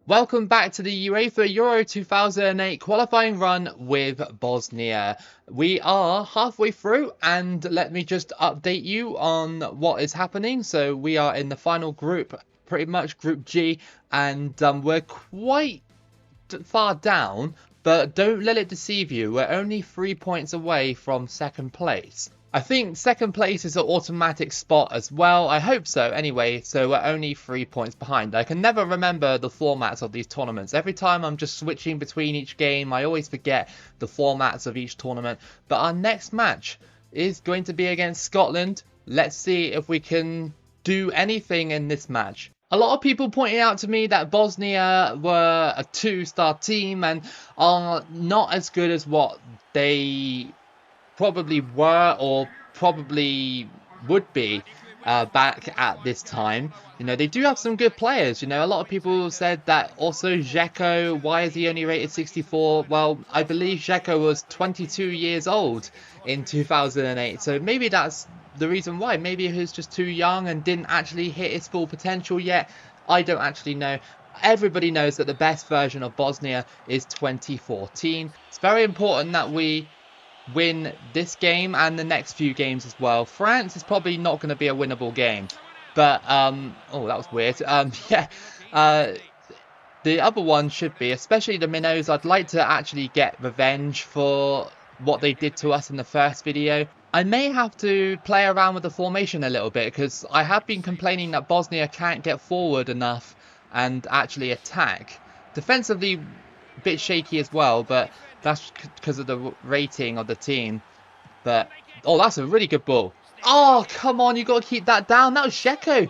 Welcome back to the UEFA Euro 2008 qualifying run with Bosnia. We are halfway through, and let me just update you on what is happening. So we are in the final group, pretty much Group G, and we're quite far down, but don't let it deceive you. We're only 3 points away from second place. I think second place is an automatic spot as well. I hope so anyway, so we're only 3 points behind. I can never remember the formats of these tournaments. Every time I'm just switching between each game, I always forget the formats of each tournament. But our next match is going to be against Scotland. Let's see if we can do anything in this match. A lot of people pointing out to me that Bosnia were a 2-star team and are not as good as what they probably were or probably would be back at this time. You know, they do have some good players. You know, a lot of people said that also Dzeko, why is he only rated 64? Well, I believe Dzeko was 22 years old in 2008, so maybe that's the reason why. Maybe he was just too young and didn't actually hit his full potential yet. I don't actually know. Everybody knows that the best version of Bosnia is 2014. It's very important that we win this game and the next few games as well. France is probably not going to be a winnable game, but oh, that was weird. The other one should be, especially the minnows. I'd like to actually get revenge for what they did to us in the first video. I may have to play around with the formation a little bit, because I have been complaining that Bosnia can't get forward enough and actually attack. Defensively, a bit shaky as well, but that's because of the rating of the team. But, oh, that's a really good ball. Oh, come on, you got to keep that down. That was Dzeko.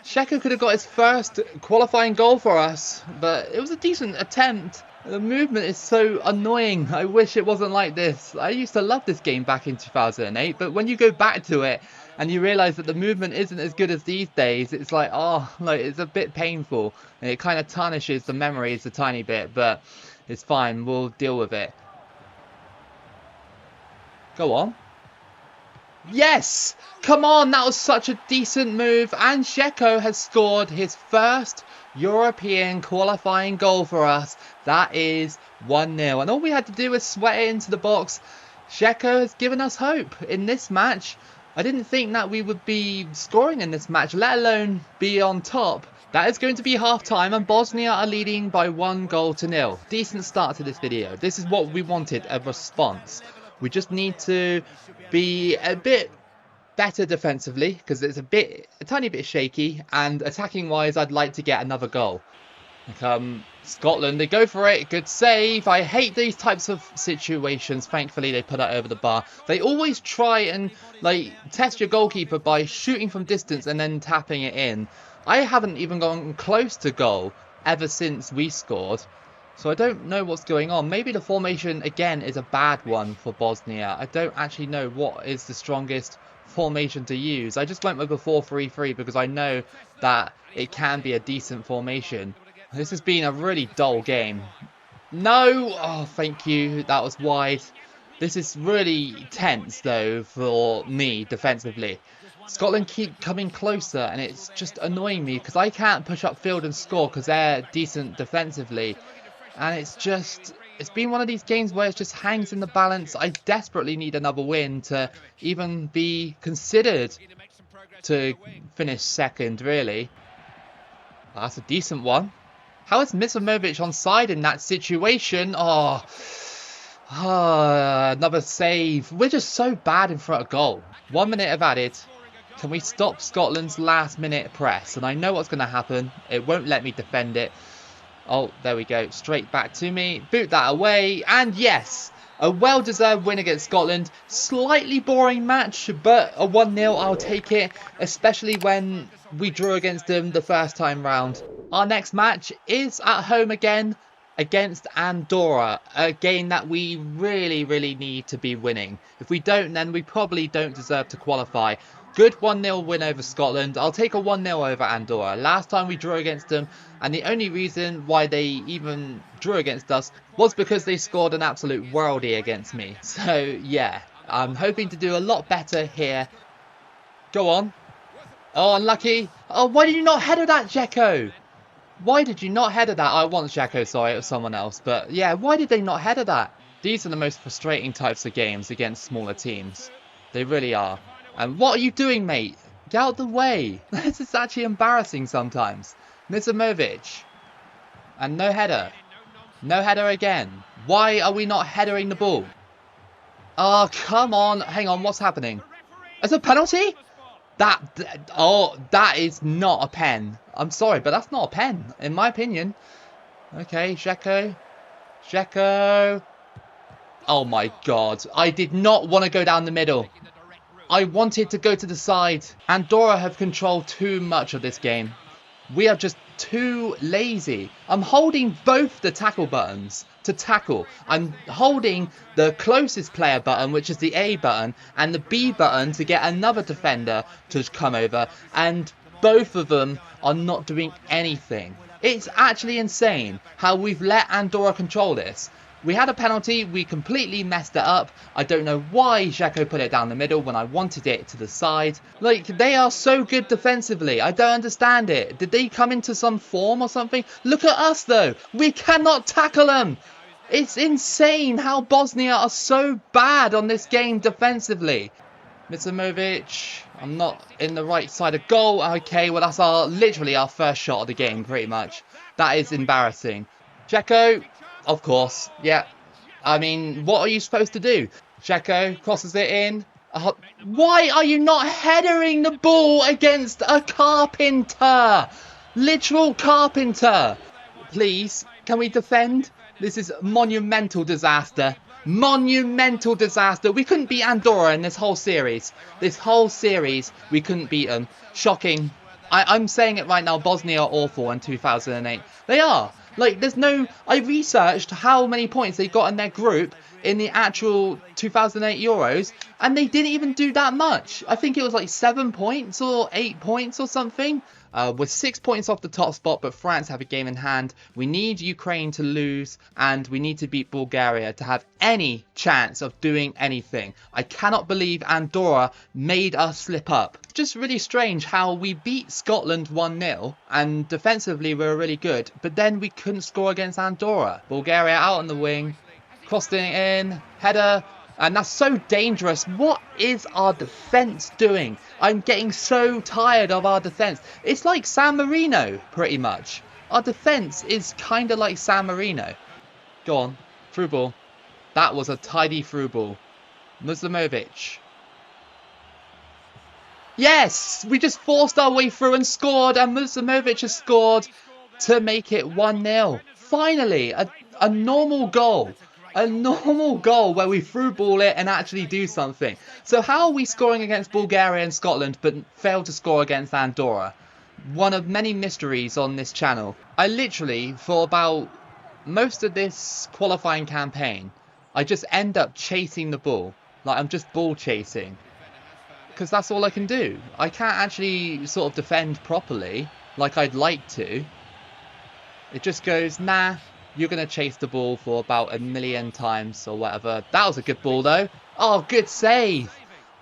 Dzeko could have got his first qualifying goal for us, but it was a decent attempt. The movement is so annoying. I wish it wasn't like this. I used to love this game back in 2008, but when you go back to it and you realise that the movement isn't as good as these days, it's like, oh, like, it's a bit painful. And it kind of tarnishes the memories a tiny bit, but it's fine, we'll deal with it. Go on. Yes! Come on, that was such a decent move. And Dzeko has scored his first European qualifying goal for us. That is 1-0. And all we had to do was sweat it into the box. Dzeko has given us hope in this match. I didn't think that we would be scoring in this match, let alone be on top. That is going to be half-time, and Bosnia are leading by 1-0. Decent start to this video. This is what we wanted, a response. We just need to be a bit better defensively, because it's a tiny bit shaky, and attacking-wise, I'd like to get another goal. Scotland, they go for it. Good save. I hate these types of situations. Thankfully, they put it over the bar. They always try and like test your goalkeeper by shooting from distance and then tapping it in. I haven't even gone close to goal ever since we scored, so I don't know what's going on. Maybe the formation, again, is a bad one for Bosnia. I don't actually know what is the strongest formation to use. I just went with a 4-3-3 because I know that it can be a decent formation. This has been a really dull game. No! Oh, thank you. That was wide. This is really tense, though, for me, defensively. Scotland keep coming closer, and it's just annoying me because I can't push up field and score because they're decent defensively. And it's been one of these games where it just hangs in the balance. I desperately need another win to even be considered to finish second, really. That's a decent one. How is Misimovic onside in that situation? Oh, another save. We're just so bad in front of goal. 1 minute of added. Can we stop Scotland's last minute press? And I know what's going to happen. It won't let me defend it. Oh, there we go. Straight back to me. Boot that away. And yes, a well-deserved win against Scotland. Slightly boring match, but a 1-0, I'll take it. Especially when we drew against them the first time round. Our next match is at home again against Andorra. A game that we really, really need to be winning. If we don't, then we probably don't deserve to qualify. Good 1-0 win over Scotland. I'll take a 1-0 over Andorra. Last time we drew against them, and the only reason why they even drew against us was because they scored an absolute worldie against me. So, yeah, I'm hoping to do a lot better here. Go on. Oh, unlucky. Oh, why did you not header that, Dzeko? Why did you not header that? I want Xhaka, sorry, it was someone else. But yeah, why did they not header that? These are the most frustrating types of games against smaller teams. They really are. And what are you doing, mate? Get out of the way. This is actually embarrassing sometimes. Mizomovic. And no header. No header again. Why are we not headering the ball? Oh, come on. Hang on, what's happening? Is it a penalty? That is not a pen. I'm sorry, but that's not a pen, in my opinion. Okay, Dzeko. Dzeko. Oh my god. I did not want to go down the middle. I wanted to go to the side. Andorra have controlled too much of this game. We are just too lazy. I'm holding both the tackle buttons to tackle. I'm holding the closest player button, which is the A button, and the B button to get another defender to come over. And both of them are not doing anything. It's actually insane how we've let Andorra control this. We had a penalty, we completely messed it up. I don't know why Dzeko put it down the middle when I wanted it to the side. Like, they are so good defensively. I don't understand it. Did they come into some form or something? Look at us, though. We cannot tackle them. It's insane how Bosnia are so bad on this game defensively. Mitrovic, I'm not in the right side of goal. Okay, well, that's literally our first shot of the game, pretty much. That is embarrassing. Dzeko. Of course, yeah. I mean, what are you supposed to do? Dzeko crosses it in. Why are you not headering the ball against a carpenter? Literal carpenter. Please, can we defend? This is monumental disaster. Monumental disaster. We couldn't beat Andorra in this whole series. This whole series, we couldn't beat them. Shocking. I'm saying it right now, Bosnia are awful in 2008. They are. Like, there's no... I researched how many points they got in their group in the actual 2008 Euros, and they didn't even do that much. I think it was like 7 points or 8 points or something. With 6 points off the top spot, but France have a game in hand. We need Ukraine to lose, and we need to beat Bulgaria to have any chance of doing anything. I cannot believe Andorra made us slip up. Just really strange how we beat Scotland 1-0, and defensively we were really good, but then we couldn't score against Andorra. Bulgaria out on the wing, crossing it in, header. And that's so dangerous. What is our defence doing? I'm getting so tired of our defence. It's like San Marino, pretty much. Our defence is kind of like San Marino. Go on. Through ball. That was a tidy through ball. Mitrovic. Yes! We just forced our way through and scored. And Mitrovic has scored to make it 1-0. Finally, a normal goal. A normal goal where we through ball it and actually do something. So how are we scoring against Bulgaria and Scotland but fail to score against Andorra? One of many mysteries on this channel. I literally, for about most of this qualifying campaign, I just end up chasing the ball. Like, I'm just ball chasing. Because that's all I can do. I can't actually sort of defend properly like I'd like to. It just goes, nah. You're going to chase the ball for about 1 million times or whatever. That was a good ball, though. Oh, good save.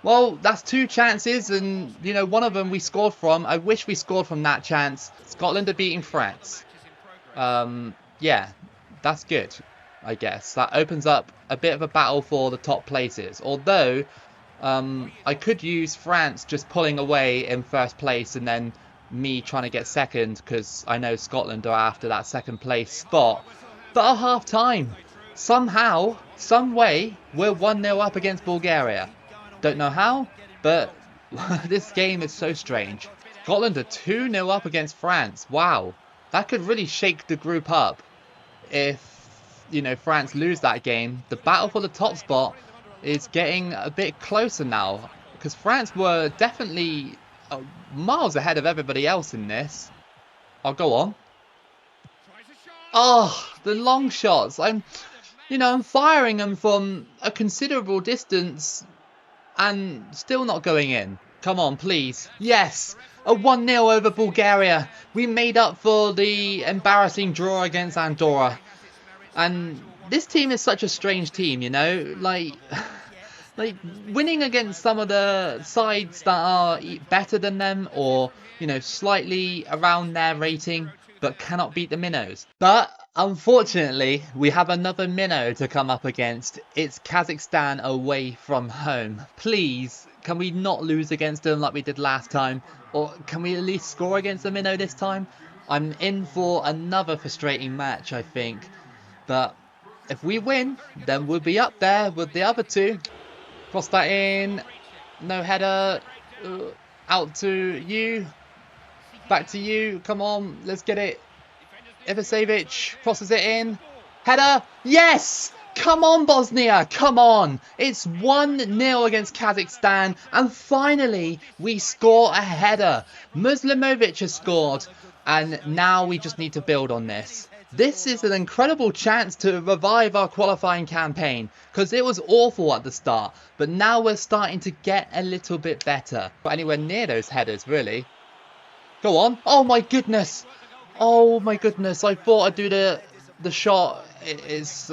Well, that's 2 chances, and, you know, one of them we scored from. I wish we scored from that chance. Scotland are beating France. Yeah, that's good, I guess. That opens up a bit of a battle for the top places. Although, I could use France just pulling away in first place and then me trying to get second, because I know Scotland are after that second place spot. But at half time, somehow, some way, we're 1-0 up against Bulgaria. Don't know how, but this game is so strange. Scotland are 2-0 up against France. Wow, that could really shake the group up if, you know, France lose that game. The battle for the top spot is getting a bit closer now, because France were definitely miles ahead of everybody else in this. I'll go on. Oh, the long shots. I'm firing them from a considerable distance and still not going in. Come on, please. Yes, a 1-0 over Bulgaria. We made up for the embarrassing draw against Andorra. And this team is such a strange team, you know, like winning against some of the sides that are better than them, or, you know, slightly around their rating, but cannot beat the minnows. But unfortunately, we have another minnow to come up against. It's Kazakhstan away from home. Please, can we not lose against them like we did last time? Or can we at least score against the minnow this time? I'm in for another frustrating match, I think. But if we win, then we'll be up there with the other two. Cross that in. No header. Out to you. Back to you. Come on. Let's get it. Ivasevic crosses it in. Header. Yes! Come on, Bosnia. Come on. It's 1-0 against Kazakhstan. And finally, we score a header. Muslimovic has scored. And now we just need to build on this. This is an incredible chance to revive our qualifying campaign, because it was awful at the start, but now we're starting to get a little bit better. But anywhere near those headers, really. Go on. Oh my goodness. Oh my goodness. I thought I'd do the shot. It's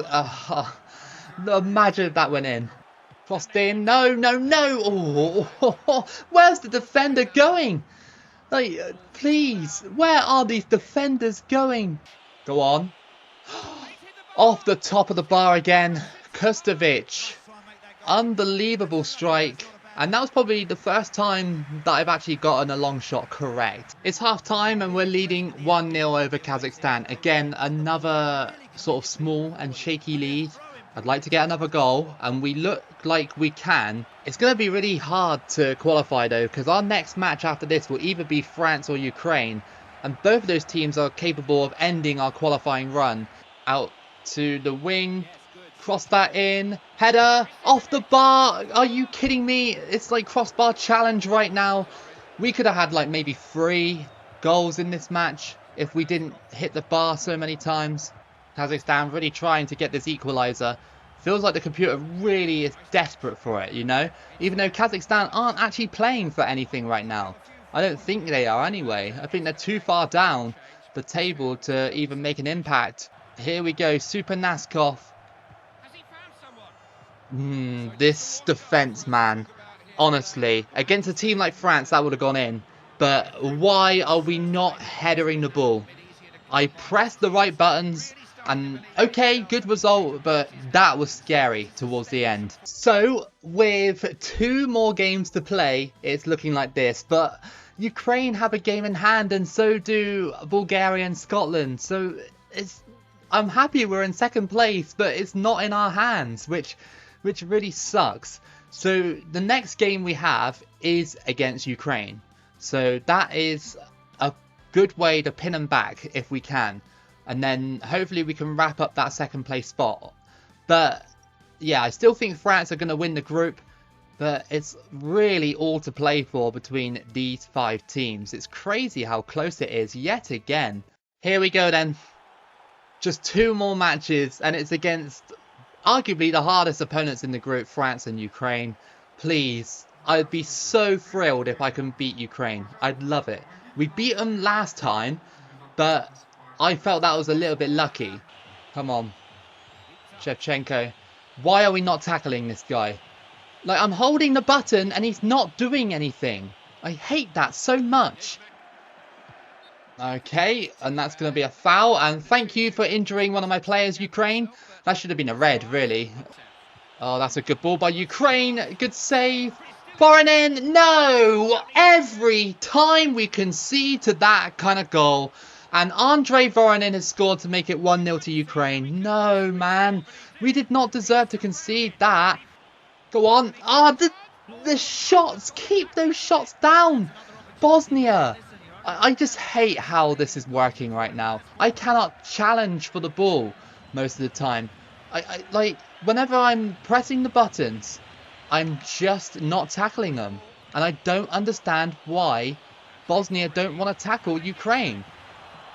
imagine if that went in. Crossed in. No, no, no. Oh, where's the defender going? Like, please, where are these defenders going? Go on. Off the top of the bar again. Kustovic. Unbelievable strike. And that was probably the first time that I've actually gotten a long shot correct. It's half time and we're leading 1-0 over Kazakhstan. Again, another sort of small and shaky lead. I'd like to get another goal, and we look like we can. It's going to be really hard to qualify though, because our next match after this will either be France or Ukraine. And both of those teams are capable of ending our qualifying run. Out to the wing. Cross that in. Header. Off the bar. Are you kidding me? It's like crossbar challenge right now. We could have had like maybe 3 goals in this match if we didn't hit the bar so many times. Kazakhstan really trying to get this equaliser. Feels like the computer really is desperate for it, you know? Even though Kazakhstan aren't actually playing for anything right now. I don't think they are anyway. I think they're too far down the table to even make an impact. Here we go, Super Naskov. This defence, man. Honestly, against a team like France, that would have gone in. But why are we not headering the ball? I pressed the right buttons. And okay, good result, but that was scary towards the end. So, with 2 more games to play, it's looking like this. But Ukraine have a game in hand, and so do Bulgaria and Scotland. So, I'm happy we're in second place, but it's not in our hands, which really sucks. So, the next game we have is against Ukraine. So, that is a good way to pin them back if we can. And then hopefully we can wrap up that second place spot. But yeah, I still think France are going to win the group. But it's really all to play for between these 5 teams. It's crazy how close it is yet again. Here we go then. Just 2 more matches. And it's against arguably the hardest opponents in the group, France and Ukraine. Please, I'd be so thrilled if I can beat Ukraine. I'd love it. We beat them last time. But I felt that was a little bit lucky. Come on. Shevchenko. Why are we not tackling this guy? Like, I'm holding the button and he's not doing anything. I hate that so much. Okay, and that's going to be a foul. And thank you for injuring one of my players, Ukraine. That should have been a red, really. Oh, that's a good ball by Ukraine. Good save. Voronin. No! Every time we concede to that kind of goal. And Andrei Voronin has scored to make it 1-0 to Ukraine. No, man. We did not deserve to concede that. Go on. The shots. Keep those shots down. Bosnia. I just hate how this is working right now. I cannot challenge for the ball most of the time. Like, whenever I'm pressing the buttons, I'm just not tackling them. And I don't understand why Bosnia don't want to tackle Ukraine.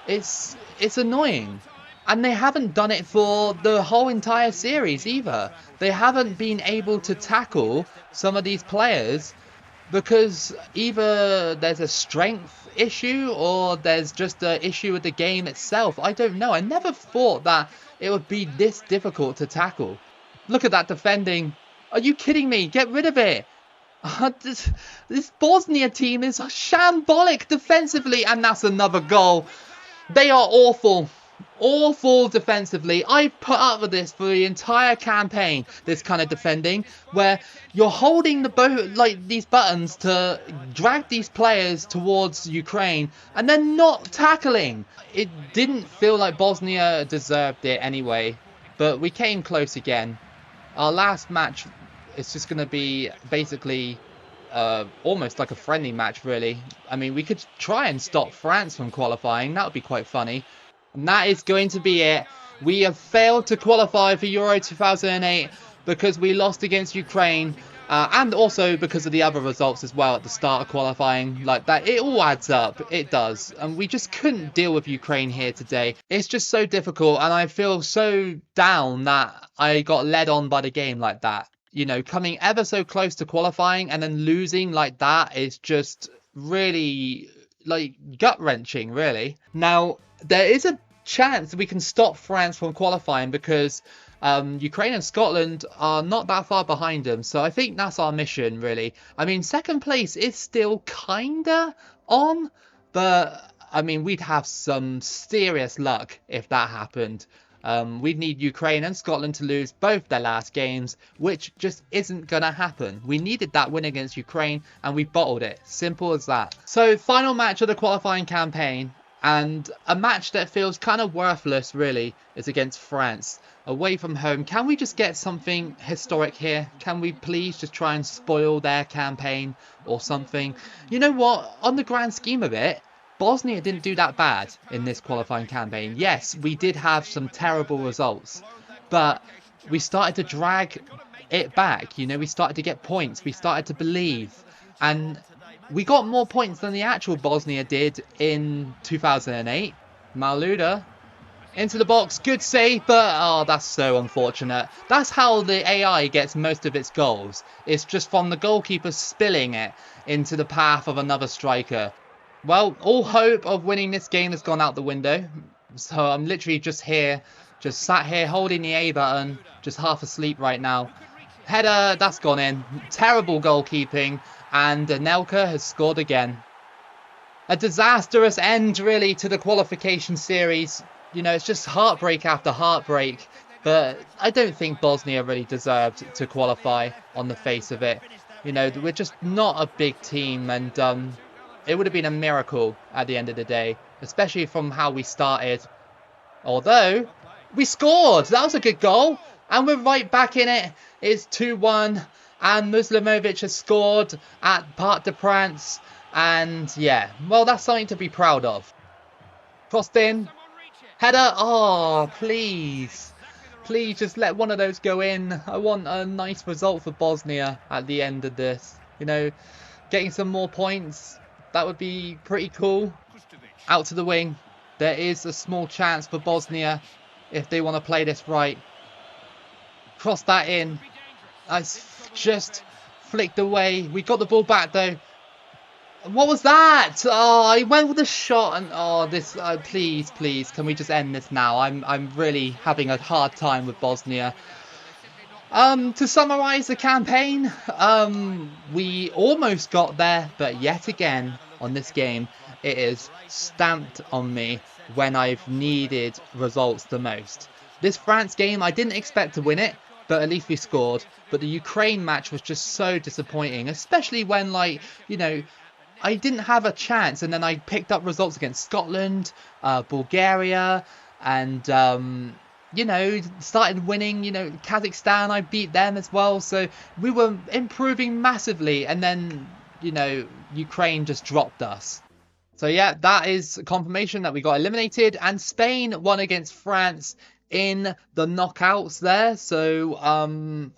It's annoying. And they haven't done it for the whole entire series either. They haven't been able to tackle some of these players because either there's a strength issue or there's just an issue with the game itself. I don't know. I never thought that it would be this difficult to tackle. Look at that defending. Are you kidding me? Get rid of it. This Bosnia team is shambolic defensively, and that's another goal. They are awful. Awful defensively. I put up with this for the entire campaign, this kind of defending, where you're holding these buttons to drag these players towards Ukraine and then not tackling. It didn't feel like Bosnia deserved it anyway, but we came close again. Our last match is just going to be basically almost like a friendly match, really. I mean, we could try and stop France from qualifying. That would be quite funny. And that is going to be it. We have failed to qualify for Euro 2008 because we lost against Ukraine. And also because of the other results as well at the start of qualifying. Like that, it all adds up. It does. And we just couldn't deal with Ukraine here today. It's just so difficult. And I feel so down that I got led on by the game like that. You know, coming ever so close to qualifying and then losing like that is just really, like, gut-wrenching, really. Now, there is a chance we can stop France from qualifying because Ukraine and Scotland are not that far behind them. So I think that's our mission, really. I mean, second place is still kinda on, but I mean, we'd have some serious luck if that happened. We'd need Ukraine and Scotland to lose both their last games, which just isn't going to happen. We needed that win against Ukraine and we bottled it. Simple as that. So, final match of the qualifying campaign, and a match that feels kind of worthless, really, is against France. Away from home. Can we just get something historic here? Can we please just try and spoil their campaign or something? You know what? On the grand scheme of it, Bosnia didn't do that bad in this qualifying campaign. Yes, we did have some terrible results, but we started to drag it back. You know, we started to get points. We started to believe. And we got more points than the actual Bosnia did in 2008. Maluda into the box. Good save, but oh, that's so unfortunate. That's how the AI gets most of its goals. It's just from the goalkeeper spilling it into the path of another striker. Well, all hope of winning this game has gone out the window. So I'm literally just here, just sat here holding the A button, just half asleep right now. Header, that's gone in. Terrible goalkeeping, and Anelka has scored again. A disastrous end, really, to the qualification series. You know, it's just heartbreak after heartbreak. But I don't think Bosnia really deserved to qualify on the face of it. You know, we're just not a big team, and it would have been a miracle at the end of the day, especially from how we started. Although, we scored! That was a good goal! And we're right back in it. It's 2-1, and Muslimovic has scored at Parc des Princes. And yeah, well, that's something to be proud of. Crossed in. Header. Oh, please. Please just let one of those go in. I want a nice result for Bosnia at the end of this. You know, getting some more points. That would be pretty cool. Out to the wing. There is a small chance for Bosnia if they want to play this right. Cross that in. That's just flicked away. We got the ball back though. What was that? Oh, I went with a shot and oh, this. Please, please, can we just end this now? I'm really having a hard time with Bosnia. To summarise the campaign, we almost got there, but yet again on this game, it is stamped on me when I've needed results the most. This France game, I didn't expect to win it, but at least we scored. But the Ukraine match was just so disappointing, especially when, like, you know, I didn't have a chance, and then I picked up results against Scotland, Bulgaria, and you know, started winning. You know, Kazakhstan, I beat them as well, so we were improving massively, and then, you know, Ukraine just dropped us. So yeah, that is confirmation that we got eliminated, and Spain won against France in the knockouts there. So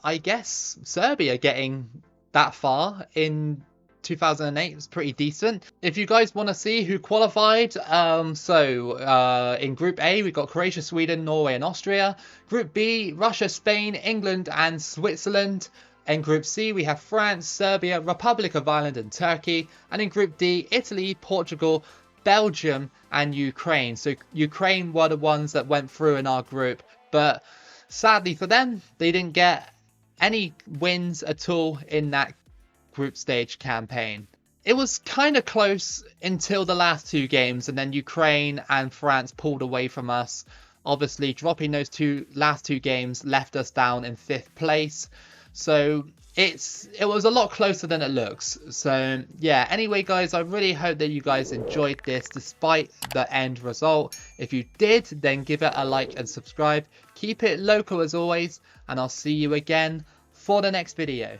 I guess Serbia getting that far in 2008 was pretty decent. If you guys want to see who qualified, in Group A we got Croatia, Sweden, Norway and Austria. Group B, Russia, Spain, England and Switzerland. In Group C we have France, Serbia, Republic of Ireland and Turkey. And in Group D, Italy, Portugal, Belgium and Ukraine. So Ukraine were the ones that went through in our group, but sadly for them, they didn't get any wins at all in that group stage campaign. it was kind of close until the last two games, and then Ukraine and France pulled away from us. Obviously, dropping those last two games left us down in 5th place. So it was a lot closer than it looks. So yeah, anyway guys, I really hope that you guys enjoyed this despite the end result. If you did, then give it a like and subscribe. Keep it local as always, and I'll see you again for the next video.